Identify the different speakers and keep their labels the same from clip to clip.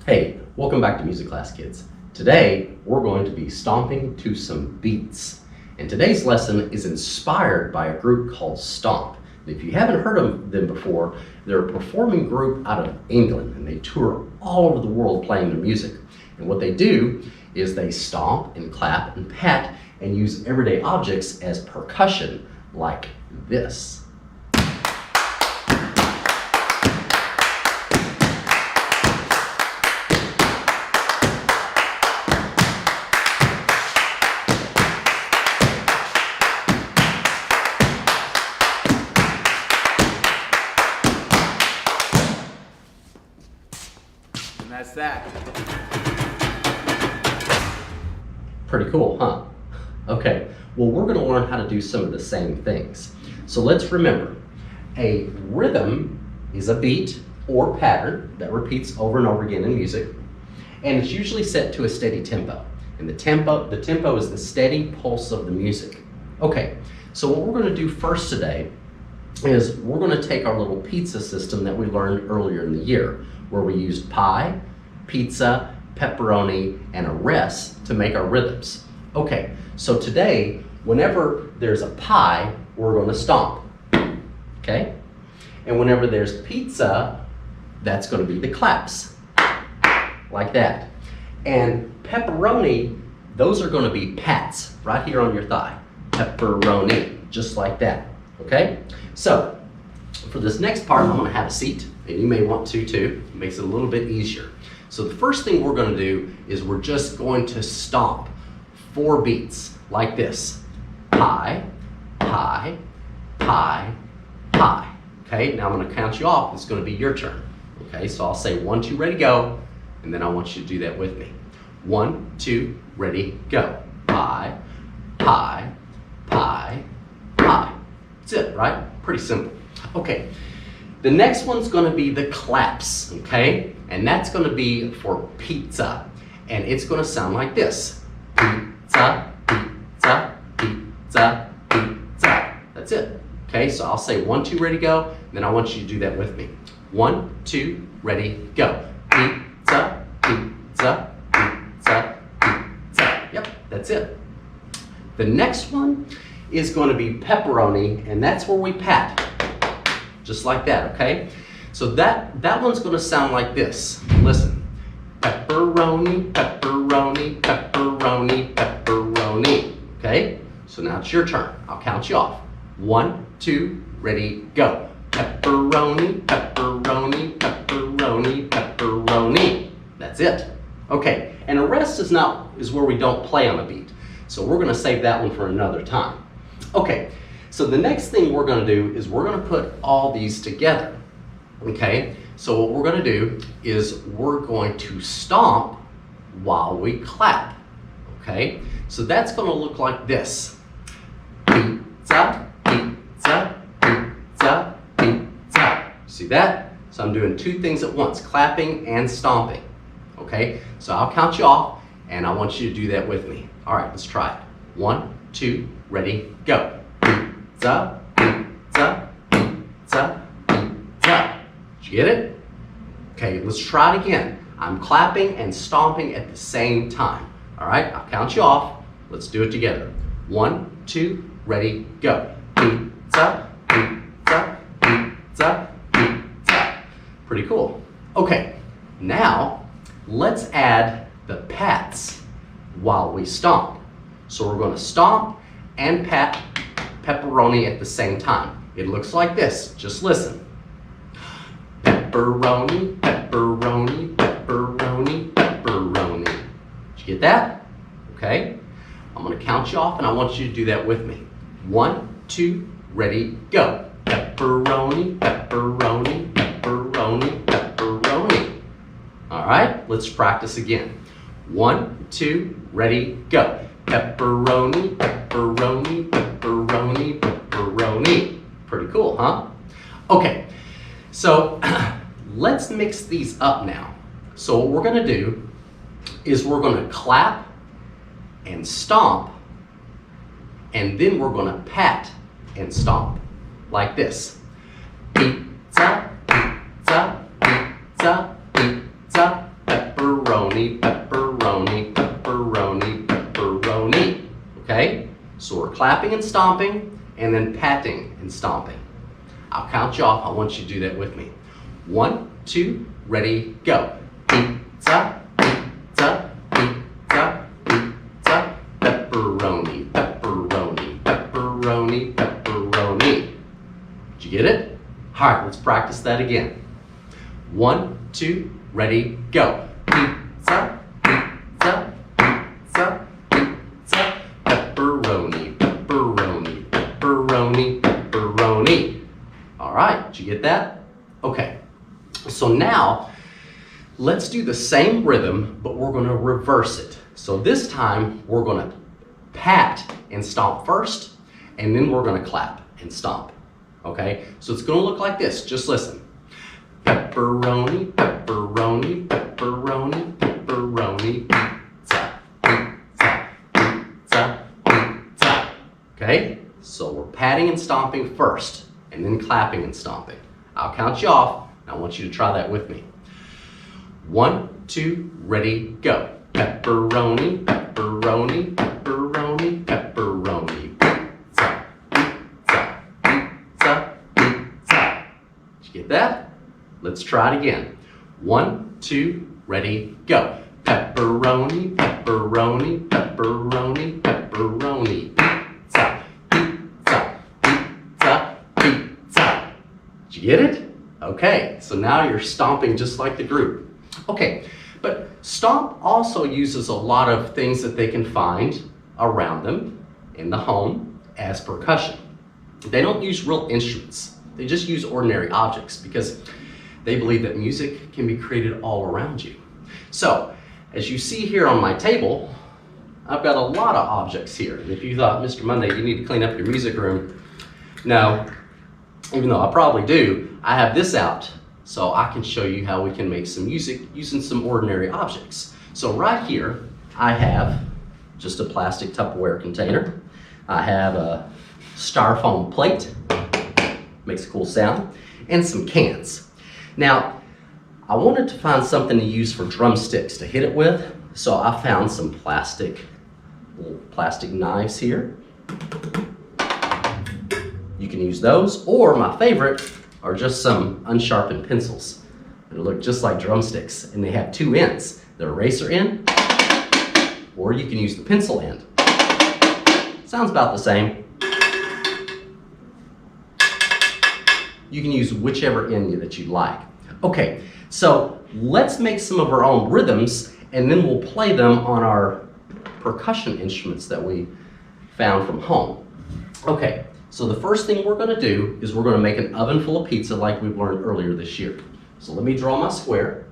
Speaker 1: Hey, welcome back to Music Class, kids. Today, we're going to be stomping to some beats. And today's lesson is inspired by a group called Stomp. If you haven't heard of them before, they're a performing group out of England, and they tour all over the world playing their music. And what they do is they stomp and clap and pat and use everyday objects as percussion, like this.
Speaker 2: And that's that.
Speaker 1: Pretty cool, huh? Okay, well, we're going to learn how to do some of the same things. So let's remember, a rhythm is a beat or pattern that repeats over and over again in music, and it's usually set to a steady tempo. And the tempo is the steady pulse of the music. Okay, so what we're going to do first today is we're going to take our little pizza system that we learned earlier in the year, where we used pie, pizza, pepperoni, and a rest to make our rhythms. Okay, so today, whenever there's a pie, we're going to stomp, okay? And whenever there's pizza, that's going to be the claps, like that. And pepperoni, those are going to be pats, right here on your thigh. Pepperoni, just like that, okay? So, for this next part, I'm going to have a seat, and you may want to too. It makes it a little bit easier. So the first thing we're going to do is we're just going to stomp 4 beats like this. Pie, pie, pie, pie. Okay, now I'm going to count you off. It's going to be your turn. Okay, so I'll say 1, 2, ready, go. And then I want you to do that with me. 1, 2, ready, go. Pie, pie, pie, pie. That's it, right? Pretty simple. Okay, the next one's going to be the claps, okay? And that's going to be for pizza. And it's going to sound like this. Pizza, pizza, pizza, pizza. That's it. Okay, so I'll say 1, 2, ready, go. Then I want you to do that with me. 1, 2, ready, go. Pizza, pizza, pizza, pizza. Yep, that's it. The next one is going to be pepperoni, and that's where we pat. Just like that, okay? So that one's going to sound like this. Listen. Pepperoni, pepperoni, pepperoni, pepperoni. Okay? So now it's your turn. I'll count you off. 1, 2, ready, go. Pepperoni, pepperoni, pepperoni, pepperoni. That's it. Okay. And a rest is where we don't play on a beat. So we're going to save that one for another time. Okay. So the next thing we're going to do is we're going to put all these together. Okay, so what we're going to do is we're going to stomp while we clap. Okay, so that's going to look like this. Pizza, pizza, pizza, pizza. See that? So I'm doing 2 things at once, clapping and stomping. Okay, so I'll count you off and I want you to do that with me. All right, let's try it. 1, 2, ready, go. Pizza, pizza, pizza, pizza. Did you get it? Okay, let's try it again. I'm clapping and stomping at the same time. All right, I'll count you off. Let's do it together. 1, 2, ready, go. Pizza, pizza, pizza, pizza. Pretty cool. Okay, now let's add the pats while we stomp. So we're going to stomp and pat pepperoni at the same time. It looks like this. Just listen. Pepperoni, pepperoni, pepperoni, pepperoni. Did you get that? Okay. I'm going to count you off and I want you to do that with me. 1, 2, ready, go. Pepperoni, pepperoni, pepperoni, pepperoni. All right, let's practice again. 1, 2, ready, go. Pepperoni, pepperoni, pepperoni, pepperoni. Pretty cool, huh? Okay, so let's mix these up now. So what we're going to do is we're going to clap and stomp, and then we're going to pat and stomp like this. Pizza, pizza, pizza, pizza, pepperoni. clapping and stomping, and then patting and stomping. I'll count you off. I want you to do that with me. 1, 2, ready, go. Pizza, pizza, pizza, pizza, pepperoni, pepperoni, pepperoni, pepperoni. Did you get it? All right, let's practice that again. 1, 2, ready, go. Pizza, pizza, pizza, pizza, pepperoni, pepperoni, pepperoni, pepperoni. All right, did you get that? Okay, so now let's do the same rhythm, but we're going to reverse it. So this time we're going to pat and stomp first, and then we're going to clap and stomp. Okay, so it's going to look like this. Just listen. Pepperoni, pepperoni, pepperoni, pepperoni, pizza, pizza, pizza, pizza. Okay, so we're patting and stomping first, and then clapping and stomping. I'll count you off, and I want you to try that with me. 1, 2, ready, go. Pepperoni, pepperoni, pepperoni, pepperoni, pizza, pizza, pizza, pizza. Did you get that? Let's try it again. 1, 2, ready, go. Pepperoni, pepperoni, pepperoni, pepperoni, pizza, pizza, pizza, pizza. Did you get it? Okay, so now you're stomping just like the group. Okay, but Stomp also uses a lot of things that they can find around them in the home as percussion. They don't use real instruments. They just use ordinary objects because they believe that music can be created all around you. So, as you see here on my table, I've got a lot of objects here. And if you thought, Mr. Monday, you need to clean up your music room, no, even though I probably do, I have this out so I can show you how we can make some music using some ordinary objects. So right here, I have just a plastic Tupperware container. I have a styrofoam plate, makes a cool sound, and some cans. Now, I wanted to find something to use for drumsticks to hit it with, so I found some little plastic knives here. You can use those, or my favorite are just some unsharpened pencils. They look just like drumsticks, and they have 2 ends. The eraser end, or you can use the pencil end. Sounds about the same. You can use whichever end that you like. Okay, so let's make some of our own rhythms, and then we'll play them on our percussion instruments that we found from home. Okay, so the first thing we're going to do is we're going to make an oven full of pizza like we've learned earlier this year. So let me draw my square.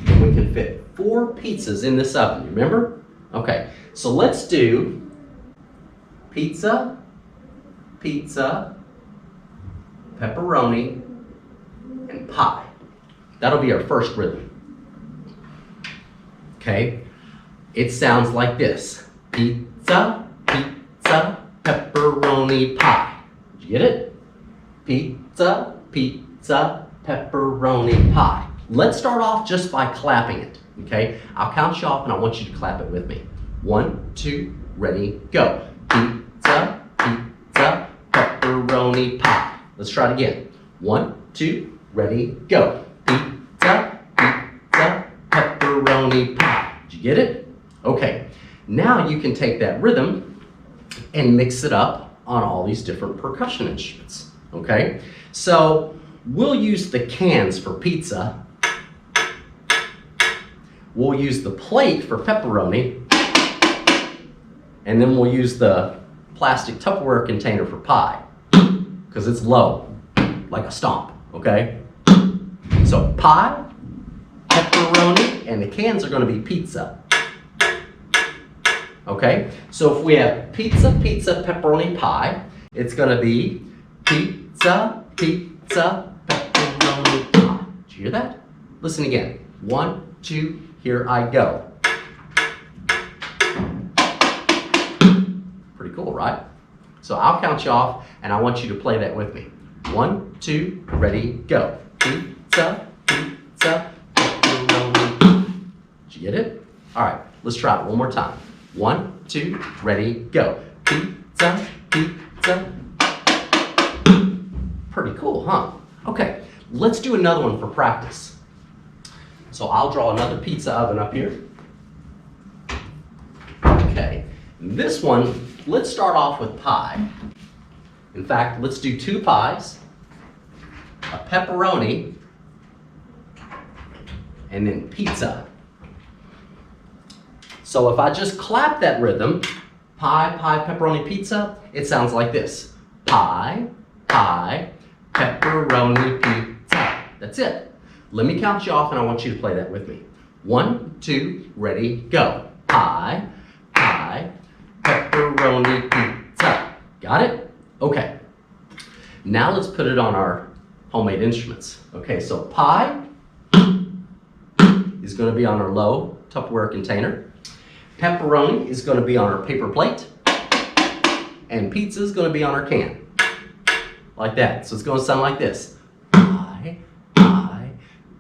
Speaker 1: And we can fit 4 pizzas in this oven, you remember? Okay, so let's do pizza, pizza, pepperoni, and pie. That'll be our first rhythm. Okay, it sounds like this. Pizza, pizza, pepperoni, pie. Did you get it? Pizza, pizza, pepperoni, pie. Let's start off just by clapping it, okay? I'll count you off and I want you to clap it with me. 1, 2, ready, go. Pizza, pizza, pepperoni, pie. Let's try it again. 1, 2, ready, go. Pizza, pizza, pepperoni, pie. Did you get it? Okay, now you can take that rhythm and mix it up on all these different percussion instruments, okay? So we'll use the cans for pizza. We'll use the plate for pepperoni. And then we'll use the plastic Tupperware container for pie, because it's low, like a stomp, okay? So pie, pepperoni, and the cans are going to be pizza. Okay, so if we have pizza, pizza, pepperoni, pie, it's going to be pizza, pizza, pepperoni, pie. Did you hear that? Listen again. 1, 2, here I go. Pretty cool, right? So I'll count you off, and I want you to play that with me. 1, 2, ready, go. Pizza, pizza, pepperoni. Did you get it? All right, let's try it one more time. 1, 2, ready, go. pizza, pizza. Pretty cool, huh? Okay, let's do another one for practice. So I'll draw another pizza oven up here. Okay, this one, let's start off with pie. In fact, let's do 2 pies, a pepperoni, and then pizza. So if I just clap that rhythm, pie, pie, pepperoni, pizza, it sounds like this. Pie, pie, pepperoni, pizza. That's it. Let me count you off and I want you to play that with me. 1, 2, ready, go. Pie, pie, pepperoni, pizza. Got it? Okay. Now let's put it on our homemade instruments. Okay, so pie is going to be on our low Tupperware container. Pepperoni is going to be on our paper plate. And pizza is going to be on our can. Like that. So it's going to sound like this. Pie, pie,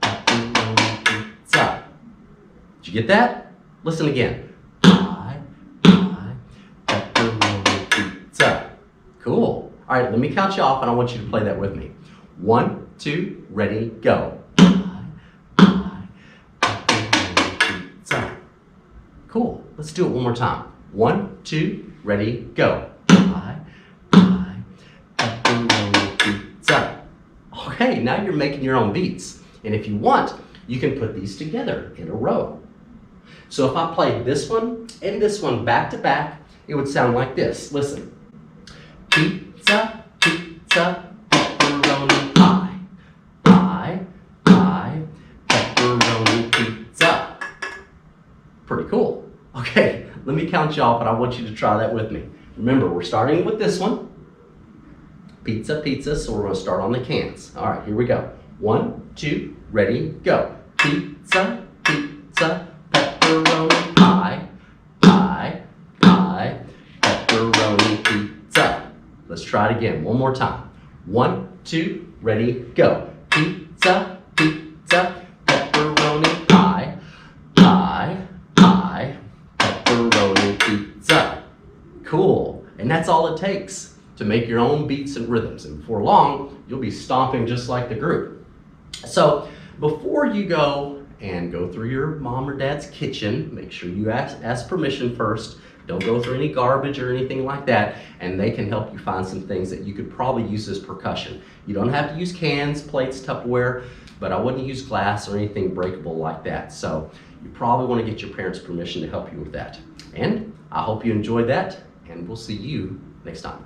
Speaker 1: pepperoni, pizza. Did you get that? Listen again. Pie, pie, pepperoni, pizza. Cool. All right, let me count you off and I want you to play that with me. 1, 2, ready, go. Pie, pie, pepperoni, pizza. Cool. Let's do it one more time. 1, 2, ready, go. Pie, pie, pepperoni, pizza. Okay, now you're making your own beats. And if you want, you can put these together in a row. So if I played this one and this one back to back, it would sound like this. Listen. Pizza, pizza, pepperoni, pie. Pie, pie, pepperoni, pizza. Pretty cool. Okay, let me count you off and I want you to try that with me. Remember, we're starting with this one. Pizza, pizza, so we're going to start on the cans. All right, here we go. 1, 2, ready, go. Pizza, pizza, pepperoni, pie. Pie, pie, pepperoni, pizza. Let's try it again, one more time. 1, 2, ready, go. Pizza, pizza, pepperoni, pie. Pie, pie, pepperoni, pizza. Cool, and that's all it takes to make your own beats and rhythms. And before long, you'll be stomping just like the group. So before you go through your mom or dad's kitchen, make sure you ask permission first. Don't go through any garbage or anything like that, and they can help you find some things that you could probably use as percussion. You don't have to use cans, plates, Tupperware, but I wouldn't use glass or anything breakable like that. So you probably want to get your parents' permission to help you with that. And I hope you enjoyed that, and we'll see you next time.